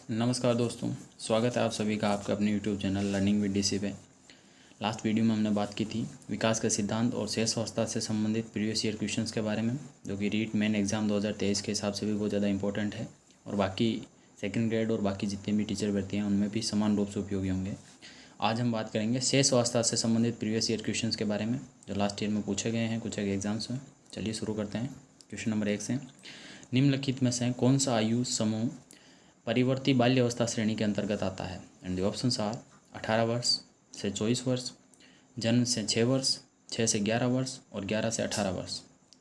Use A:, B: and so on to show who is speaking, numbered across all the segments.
A: नमस्कार दोस्तों, स्वागत है आप सभी का आपके अपने YouTube channel learning with DC पे। लास्ट वीडियो में हमने बात की थी विकास का सिद्धांत और शेष अवस्था से संबंधित प्रीवियस ईयर क्वेश्चंस के बारे में, जो कि रीट मेन एग्जाम 2023 के हिसाब से भी बहुत ज़्यादा इंपॉर्टेंट है और बाकी सेकंड ग्रेड और बाकी जितने भी टीचर भर्ती हैं उनमें भी समान रूप से उपयोगी होंगे। आज हम बात करेंगे शेष अवस्था से संबंधित प्रीवियस ईयर क्वेश्चन के बारे में जो लास्ट ईयर में पूछे गए हैं कुछ एग्जाम्स में। चलिए शुरू करते हैं। क्वेश्चन नंबर 1 से, निम्नलिखित में से कौन सा आयु समूह परिवर्ती बाल्य अवस्था श्रेणी के अंतर्गत आता है? एंड द ऑप्शंस आर 18 वर्ष से 24 वर्ष, जन्म से 6 वर्ष, 6 से 11 वर्ष और 11 से 18 वर्ष।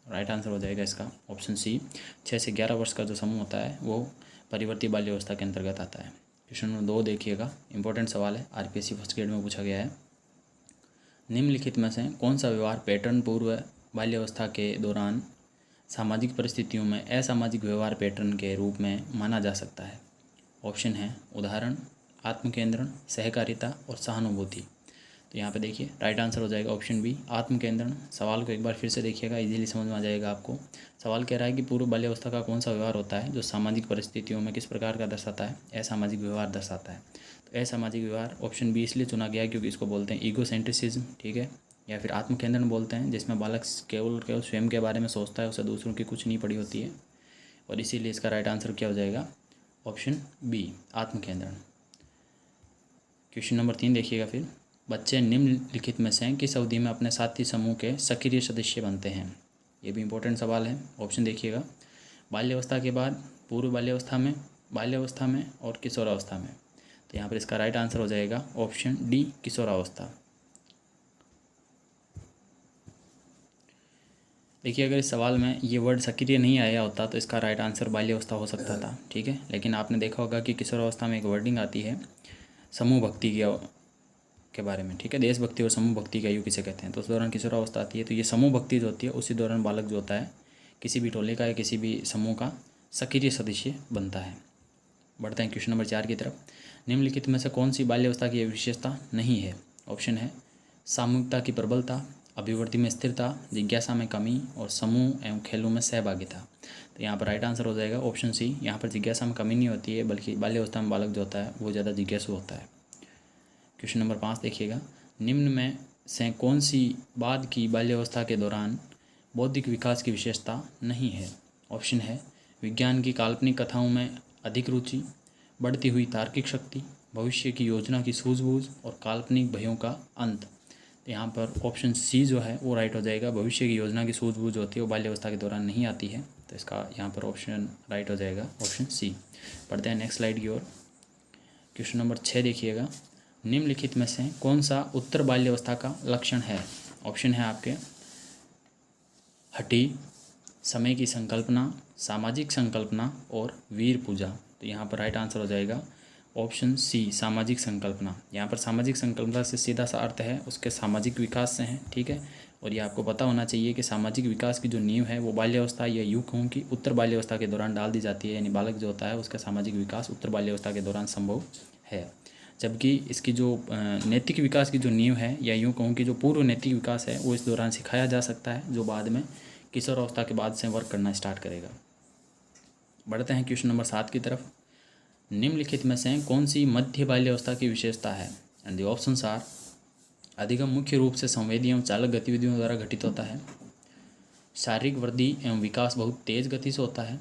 A: राइट आंसर हो जाएगा इसका ऑप्शन सी, 6 से 11 वर्ष का जो समूह होता है वो परिवर्ती बाल्य अवस्था के अंतर्गत आता है। क्वेश्चन नंबर 2 देखिएगा, इंपॉर्टेंट सवाल है, आरपीएससी फर्स्ट ग्रेड में पूछा गया है। निम्नलिखित में से कौन सा व्यवहार पैटर्न पूर्व बाल्यावस्था के दौरान सामाजिक परिस्थितियों में असामाजिक व्यवहार पैटर्न के रूप में माना जा सकता है? ऑप्शन है उदाहरण, आत्मकेंद्रण, सहकारिता और सहानुभूति। तो यहाँ पे देखिए राइट आंसर हो जाएगा ऑप्शन बी, आत्मकेंद्रण। सवाल को एक बार फिर से देखिएगा, इजीली समझ में आ जाएगा आपको। सवाल कह रहा है कि पूर्व बाल्यावस्था का कौन सा व्यवहार होता है जो सामाजिक परिस्थितियों में किस प्रकार का दर्शाता है, असामाजिक व्यवहार दर्शाता है। तो असामाजिक व्यवहार ऑप्शन बी इसलिए चुना गया क्योंकि इसको बोलते हैं ईगोसेंट्रिसिज्म, ठीक है, या फिर आत्मकेंद्रण बोलते हैं, जिसमें बालक केवल और केवल स्वयं के बारे में सोचता है, उसे दूसरों की कुछ नहीं पड़ी होती है, और इसीलिए इसका राइट आंसर क्या हो जाएगा, ऑप्शन बी, आत्मकेंद्रण। क्वेश्चन नंबर 3 देखिएगा फिर, बच्चे निम्नलिखित में से किस अवधि में अपने साथी समूह के सक्रिय सदस्य बनते हैं? ये भी इंपॉर्टेंट सवाल है। ऑप्शन देखिएगा, बाल्यावस्था के बाद, पूर्व बाल्यावस्था में और किशोरावस्था में। तो यहाँ पर इसका राइट आंसर हो जाएगा ऑप्शन डी, किशोरावस्था। देखिए अगर इस सवाल में ये वर्ड सक्रिय नहीं आया होता तो इसका राइट आंसर बाल्यावस्था हो सकता था, ठीक है, लेकिन आपने देखा होगा कि किशोरावस्था में एक वर्डिंग आती है समूह भक्ति के बारे में, ठीक है, देशभक्ति और समूह भक्ति की आयु किसे कहते हैं, तो उस दौरान किशोरावस्था आती है। तो ये समूह भक्ति जो होती है उसी दौरान बालक जो होता है किसी भी टोले का या किसी भी समूह का सक्रिय सदस्य बनता है। बढ़ते हैं क्वेश्चन नंबर 4 की तरफ। निम्नलिखित में से कौन सी बाल्यावस्था की विशेषता नहीं है? ऑप्शन है सामूहिकता की प्रबलता, अभिवृद्धि में स्थिरता, जिज्ञासा में कमी और समूह एवं खेलों में सहभागिता। तो यहाँ पर राइट आंसर हो जाएगा ऑप्शन सी, यहाँ पर जिज्ञासा में कमी नहीं होती है, बल्कि बाल्यावस्था में बालक जो होता है वो ज़्यादा जिज्ञासु होता है। क्वेश्चन नंबर 5 देखिएगा, निम्न में से कौन सी बाद की बाल्यावस्था के दौरान बौद्धिक विकास की विशेषता नहीं है? ऑप्शन है विज्ञान की काल्पनिक कथाओं में अधिक रुचि, बढ़ती हुई तार्किक शक्ति, भविष्य की योजना की सूझबूझ और काल्पनिक भयों का अंत। यहाँ पर ऑप्शन सी जो है वो राइट हो जाएगा, भविष्य की योजना की सूझबूझ होती है वो बाल्यावस्था के दौरान नहीं आती है, तो इसका यहाँ पर ऑप्शन राइट हो जाएगा ऑप्शन सी। पढ़ते हैं नेक्स्ट स्लाइड की ओर। क्वेश्चन नंबर 6 देखिएगा, निम्नलिखित में से कौन सा उत्तर बाल्यावस्था का लक्षण है? ऑप्शन है आपके हठी, समय की संकल्पना, सामाजिक संकल्पना और वीर पूजा। तो यहाँ पर राइट आंसर हो जाएगा ऑप्शन सी, सामाजिक संकल्पना। यहाँ पर सामाजिक संकल्पना से सीधा सा अर्थ है उसके सामाजिक विकास से है, ठीक है, और ये आपको पता होना चाहिए कि सामाजिक विकास की जो नींव है वो बाल्यावस्था या यूँ कहूँ कि उत्तर बाल्यावस्था के दौरान डाल दी जाती है, यानी बालक जो होता है उसका सामाजिक विकास उत्तर बाल्यावस्था के दौरान संभव है, जबकि इसकी जो नैतिक विकास की जो नींव है या यूँ कहूँ कि जो पूर्व नैतिक विकास है वो इस दौरान सिखाया जा सकता है, जो बाद में किशोरावस्था के बाद से वर्क करना स्टार्ट करेगा। बढ़ते हैं क्वेश्चन नंबर 7 की तरफ। निम्नलिखित में से कौन सी मध्य बाल्यावस्था की विशेषता है? एंड द ऑप्शंस आर, अधिगम मुख्य रूप से संवेदी एवं चालक गतिविधियों द्वारा घटित होता है, शारीरिक वृद्धि एवं विकास बहुत तेज गति से होता है,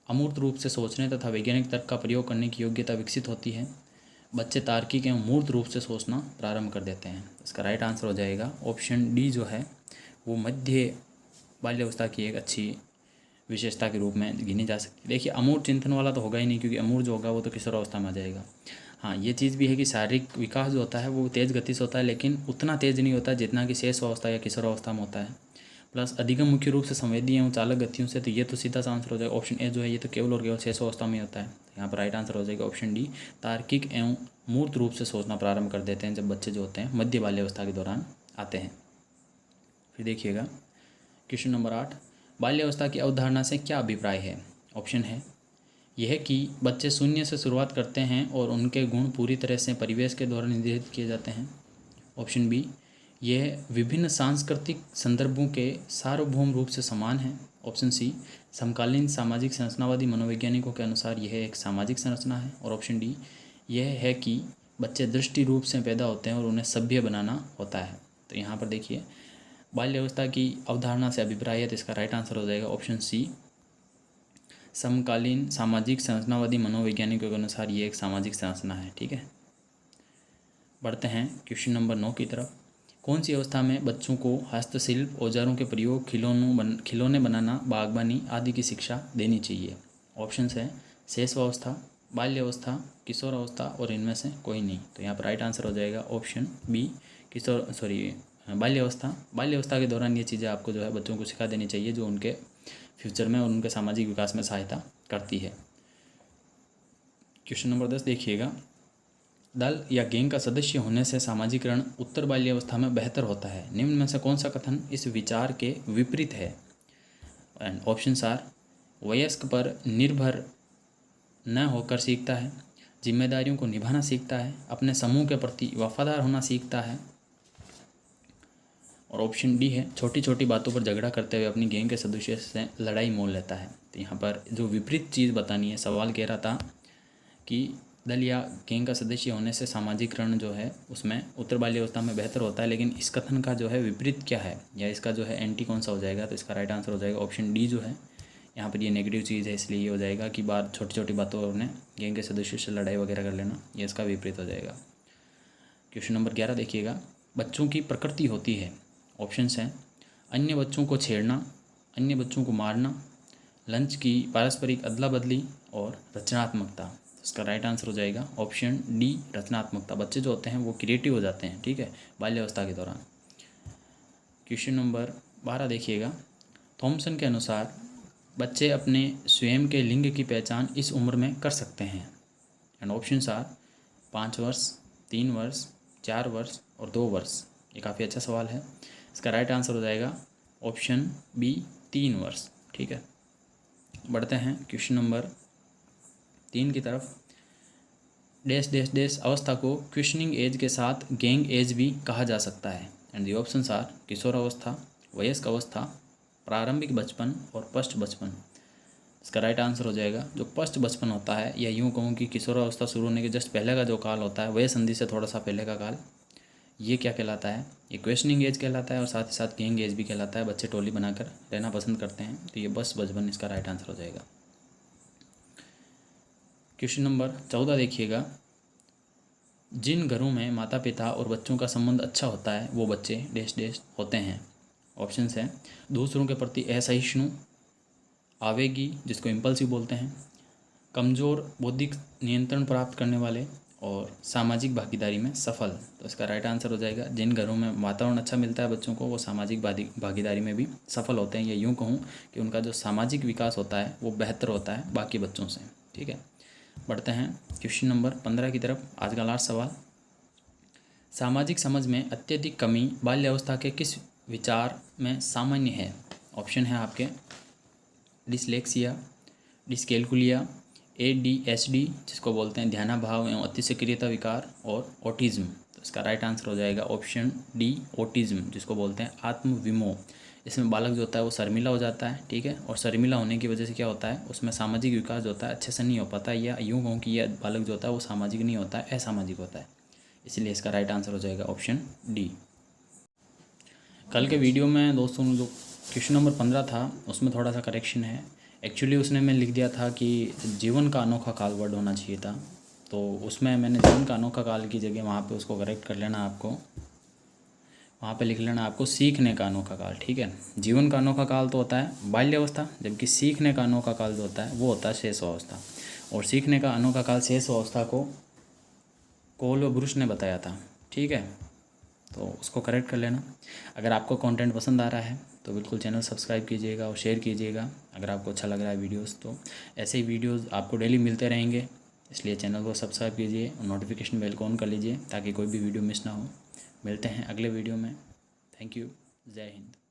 A: अमूर्त रूप से सोचने तथा वैज्ञानिक तर्क का प्रयोग करने की योग्यता विकसित होती है, बच्चे तार्किक एवं मूर्त रूप से सोचना प्रारंभ कर देते हैं। इसका राइट आंसर हो जाएगा ऑप्शन डी जो है वो मध्य बाल्यावस्था की एक अच्छी विशेषता के रूप में गिनी जा सकती है। देखिए अमूर्त चिंतन वाला तो होगा ही नहीं, क्योंकि अमूर्त जो होगा वो तो किशोरावस्था में आ जाएगा। हाँ ये चीज़ भी है कि शारीरिक विकास जो होता है वो तेज़ गति से होता है, लेकिन उतना तेज़ नहीं होता जितना कि शेष अवस्था या किशोरावस्था में होता है। प्लस अधिगम मुख्य रूप से संवेदी एवं चालक गतियों से, तो ये तो सीधा सा आंसर हो जाएगा ऑप्शन ए जो है, ये तो केवल और केवल शेष अवस्था में होता है। यहाँ पर राइट आंसर हो जाएगा ऑप्शन डी, तार्किक एवं मूर्त रूप से सोचना प्रारंभ कर देते हैं जब बच्चे जो होते हैं मध्य बाल्यावस्था के दौरान आते हैं। फिर देखिएगा क्वेश्चन नंबर 8, बाल्यावस्था की अवधारणा से क्या अभिप्राय है? ऑप्शन है यह कि बच्चे शून्य से शुरुआत करते हैं और उनके गुण पूरी तरह से परिवेश के द्वारा निर्धारित किए जाते हैं। ऑप्शन बी, यह विभिन्न सांस्कृतिक संदर्भों के सार्वभौम रूप से समान है। ऑप्शन सी, समकालीन सामाजिक संरचनावादी मनोवैज्ञानिकों के अनुसार यह एक सामाजिक संरचना है। और ऑप्शन डी, यह है कि बच्चे दृष्टि रूप से पैदा होते हैं और उन्हें सभ्य बनाना होता है। तो यहाँ पर देखिए, बाल्यावस्था की अवधारणा से अभिप्राय है, तो इसका राइट आंसर हो जाएगा ऑप्शन सी, समकालीन सामाजिक संरचनावादी मनोवैज्ञानिकों के अनुसार ये एक सामाजिक संरचना है। ठीक है, बढ़ते हैं क्वेश्चन नंबर 9 की तरफ। कौन सी अवस्था में बच्चों को हस्तशिल्प, औजारों के प्रयोग, खिलौने बनाना, बागबानी आदि की शिक्षा देनी चाहिए? ऑप्शंस हैं शैशवावस्था, बाल्यावस्था, किशोरावस्था और इनमें से कोई नहीं। तो यहाँ पर राइट आंसर हो जाएगा ऑप्शन बी, बाल्यावस्था। बाल्यावस्था के दौरान ये चीज़ें आपको जो है बच्चों को सिखा देनी चाहिए, जो उनके फ्यूचर में और उनके सामाजिक विकास में सहायता करती है। क्वेश्चन नंबर 10 देखिएगा, दल या गैंग का सदस्य होने से सामाजिकरण उत्तर बाल्यावस्था में बेहतर होता है। निम्न में से कौन सा कथन इस विचार के विपरीत है? एंड ऑप्शंस आर, वयस्क पर निर्भर न होकर सीखता है, जिम्मेदारियों को निभाना सीखता है, अपने समूह के प्रति वफादार होना सीखता है। और ऑप्शन डी है, छोटी छोटी बातों पर झगड़ा करते हुए अपनी गैंग के सदस्यों से लड़ाई मोल लेता है। तो यहाँ पर जो विपरीत चीज़ बतानी है, सवाल कह रहा था कि दल या गैंग का सदस्य होने से सामाजिकरण जो है उसमें उत्तर बाल्यावस्था में बेहतर होता है, लेकिन इस कथन का जो है विपरीत क्या है, या इसका जो है एंटी कौन सा हो जाएगा? तो इसका राइट आंसर हो जाएगा ऑप्शन डी जो है, यहाँ पर ये नेगेटिव चीज़ है, इसलिए ये हो जाएगा कि बार छोटी छोटी बातों में गैंग के सदस्यों से लड़ाई वगैरह कर लेना, ये इसका विपरीत हो जाएगा। क्वेश्चन नंबर 11 देखिएगा, बच्चों की प्रकृति होती है। ऑप्शंस हैं अन्य बच्चों को छेड़ना, अन्य बच्चों को मारना, लंच की पारस्परिक अदला बदली और रचनात्मकता। इसका राइट आंसर हो जाएगा ऑप्शन डी, रचनात्मकता। बच्चे जो होते हैं वो क्रिएटिव हो जाते हैं, ठीक है, बाल्यावस्था के दौरान। क्वेश्चन नंबर 12 देखिएगा, थॉमसन के अनुसार बच्चे अपने स्वयं के लिंग की पहचान इस उम्र में कर सकते हैं। एंड ऑप्शंस आर 5 वर्ष, 3 वर्ष, 4 वर्ष और 2 वर्ष। ये काफ़ी अच्छा सवाल है। इसका राइट आंसर हो जाएगा ऑप्शन बी, 3 वर्ष। ठीक है, बढ़ते हैं क्वेश्चन नंबर 3 की तरफ। डैश डैश डैश अवस्था को क्वेश्चनिंग एज के साथ गैंग एज भी कहा जा सकता है। एंड दी ऑप्शंस आर किशोर अवस्था, वयस्क अवस्था, प्रारंभिक बचपन और पश्च बचपन। इसका राइट आंसर हो जाएगा जो पश्च बचपन होता है, या यूँ कहूँ कि किशोर अवस्था शुरू होने के जस्ट पहले का जो काल होता है, वह संधि से थोड़ा सा पहले का काल, ये क्या कहलाता है? ये क्वेश्चनिंग एज कहलाता है और साथ ही साथ गैंग एज भी कहलाता है। बच्चे टोली बनाकर रहना पसंद करते हैं, तो ये बस बचपन इसका राइट आंसर हो जाएगा। क्वेश्चन नंबर 14 देखिएगा, जिन घरों में माता पिता और बच्चों का संबंध अच्छा होता है वो बच्चे डैश डैश होते हैं। ऑप्शंस हैं दूसरों के प्रति असहिष्णु, आवेगी जिसको इम्पल्सिव बोलते हैं, कमज़ोर बौद्धिक नियंत्रण प्राप्त करने वाले, और सामाजिक भागीदारी में सफल। तो इसका राइट आंसर हो जाएगा जिन घरों में वातावरण अच्छा मिलता है बच्चों को, वो सामाजिक भागीदारी में भी सफल होते हैं, या यूँ कहूँ कि उनका जो सामाजिक विकास होता है वो बेहतर होता है बाकी बच्चों से। ठीक है, बढ़ते हैं क्वेश्चन नंबर 15 की तरफ। आज का लास्ट सवाल, सामाजिक समझ में अत्यधिक कमी बाल्यावस्था के किस विचार में सामान्य है? ऑप्शन है आपके डिसलेक्सिया, डिस्कैल्कुलिया, ADHD जिसको बोलते हैं ध्यानाभाव एवं अति सक्रियता विकार, और ऑटिज्म। तो इसका राइट आंसर हो जाएगा ऑप्शन डी, ऑटिज्म जिसको बोलते हैं आत्मविमोह। इसमें बालक जो होता है वो शर्मिला हो जाता है, ठीक है, और शर्मिला होने की वजह से क्या होता है, उसमें सामाजिक विकास जो होता है अच्छे से नहीं हो पाता, या यूँ कहूँ कि यह बालक जो होता है वो सामाजिक नहीं होता है, असामाजिक होता है। इसलिए इसका राइट आंसर हो जाएगा ऑप्शन डी। कल के वीडियो में दोस्तों जो क्वेश्चन नंबर 15 था उसमें थोड़ा सा करेक्शन है। एक्चुअली उसने मैं लिख दिया था कि जीवन का अनोखा काल वर्ड होना चाहिए था, तो उसमें मैंने जीवन का अनोखा काल की जगह वहाँ पे उसको करेक्ट कर लेना, आपको वहाँ पे लिख लेना आपको सीखने का अनोखा काल। ठीक है, जीवन का अनोखा काल तो होता है बाल्यावस्था, जबकि सीखने का अनोखा काल जो होता है वो होता है शैशवावस्था। और सीखने का अनोखा काल शैशवावस्था को कोल व ब्रुश ने बताया था। ठीक है, तो उसको करेक्ट कर लेना। अगर आपको कंटेंट पसंद आ रहा है तो बिल्कुल चैनल सब्सक्राइब कीजिएगा और शेयर कीजिएगा। अगर आपको अच्छा लग रहा है वीडियोस, तो ऐसे ही वीडियोस आपको डेली मिलते रहेंगे, इसलिए चैनल को सब्सक्राइब कीजिए और नोटिफिकेशन बेल को ऑन कर लीजिए ताकि कोई भी वीडियो मिस ना हो। मिलते हैं अगले वीडियो में। थैंक यू, जय हिंद।